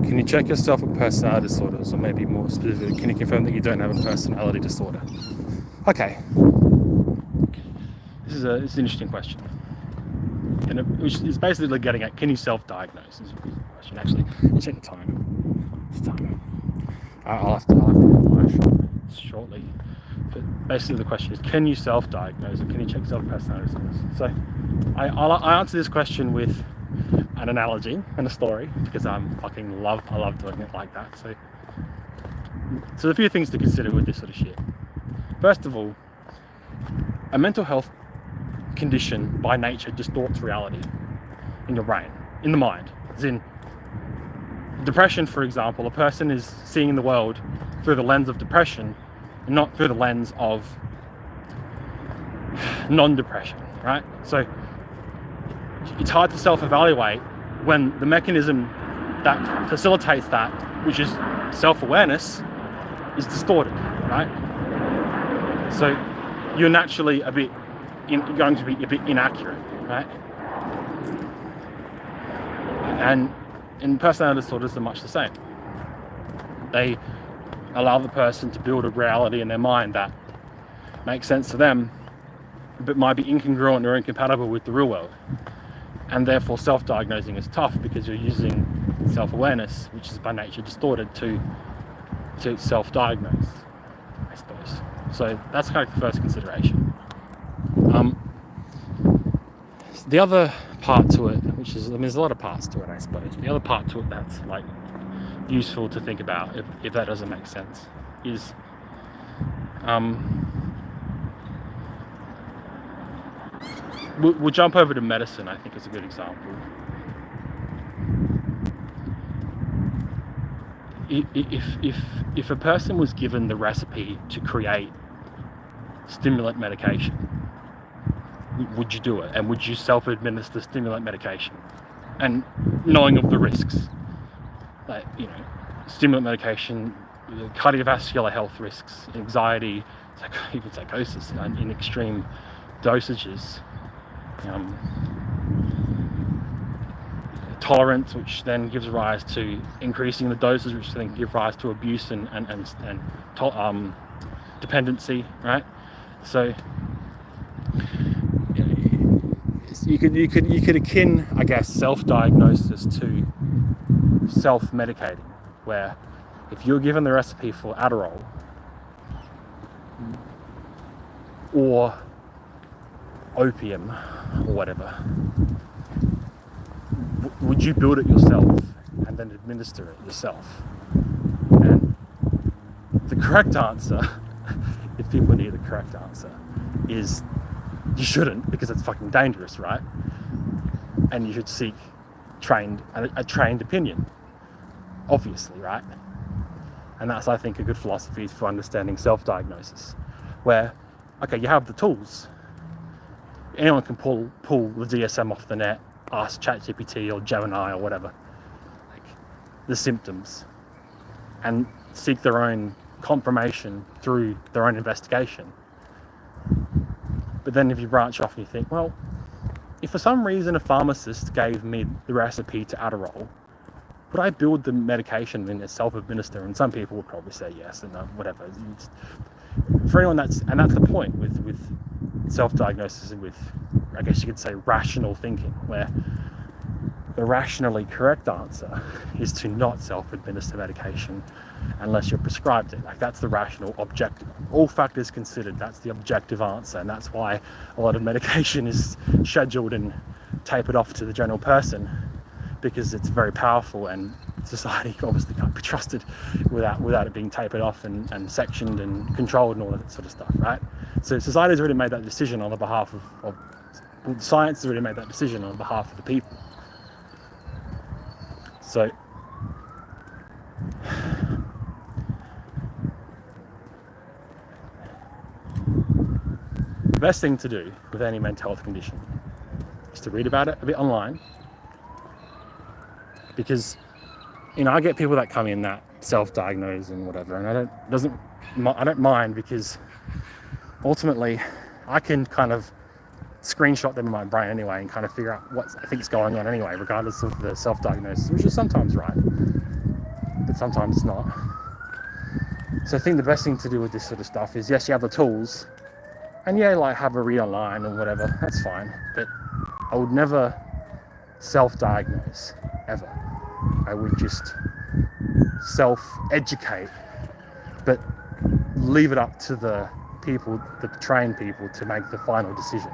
can you check yourself for personality disorders? Or maybe more specifically, can you confirm that you don't have a personality disorder? Okay. This is an interesting question. And which is basically getting at, can you self-diagnose? Is the question. Actually, check the time. It's time. I'll have to reply shortly. But basically the question is, can you self-diagnose, and can you check yourself for personality disorders? So I answer this question with an analogy and a story, because I love doing it like that. So there's a few things to consider with this sort of shit. First of all, a mental health condition by nature distorts reality in your brain, in the mind. As in depression, for example, a person is seeing the world through the lens of depression and not through the lens of non-depression, right? So it's hard to self-evaluate when the mechanism that facilitates that, which is self-awareness, is distorted, right? So you're naturally going to be a bit inaccurate, right? And personality disorders are much the same. They allow the person to build a reality in their mind that makes sense to them, but might be incongruent or incompatible with the real world. And therefore self-diagnosing is tough, because you're using self-awareness, which is by nature distorted, to self-diagnose, I suppose. So that's kind of the first consideration. The other part to it, which is, there's a lot of parts to it, I suppose. The other part to it that's like useful to think about, if that doesn't make sense, is we'll jump over to medicine. I think is a good example. If a person was given the recipe to create stimulant medication, would you do it? And would you self-administer stimulant medication, and knowing of the risks, like, stimulant medication, cardiovascular health risks, anxiety, even psychosis in extreme dosages, tolerance, which then gives rise to increasing the doses, which then give rise to abuse and dependency, right? So you could akin, I guess, self-diagnosis to self-medicating, where if you're given the recipe for Adderall or opium or whatever, would you build it yourself and then administer it yourself? And the correct answer, if people need the correct answer, is you shouldn't, because it's fucking dangerous, right? And you should seek a trained opinion, obviously, right? And that's, I think, a good philosophy for understanding self-diagnosis, where, okay, you have the tools. Anyone can pull the DSM off the net, ask ChatGPT or Gemini or whatever, like, the symptoms, and seek their own confirmation through their own investigation. But then if you branch off and you think, well, if for some reason a pharmacist gave me the recipe to Adderall, would I build the medication and self-administer? And some people would probably say yes, and whatever. For anyone, that's the point with self-diagnosis and with, I guess you could say, rational thinking, where the rationally correct answer is to not self-administer medication unless you're prescribed it. Like, that's the rational, objective, all factors considered, that's the objective answer. And that's why a lot of medication is scheduled and tapered off to the general person, because it's very powerful, and society obviously can't be trusted without it being tapered off and sectioned and controlled and all that sort of stuff, right? So society's already made that decision on the behalf of science has already made that decision on behalf of the people. So the best thing to do with any mental health condition is to read about it a bit online, because I get people that come in that self-diagnose and whatever, and I don't mind, because ultimately I can kind of screenshot them in my brain anyway and kind of figure out what I think is going on anyway, regardless of the self-diagnosis, which is sometimes right. but sometimes it's not. So I think the best thing to do with this sort of stuff is, yes, you have the tools, and yeah, like have a read online and whatever, that's fine, but I would never self-diagnose, ever. I would just self-educate, but leave it up to the people, the trained people, to make the final decision.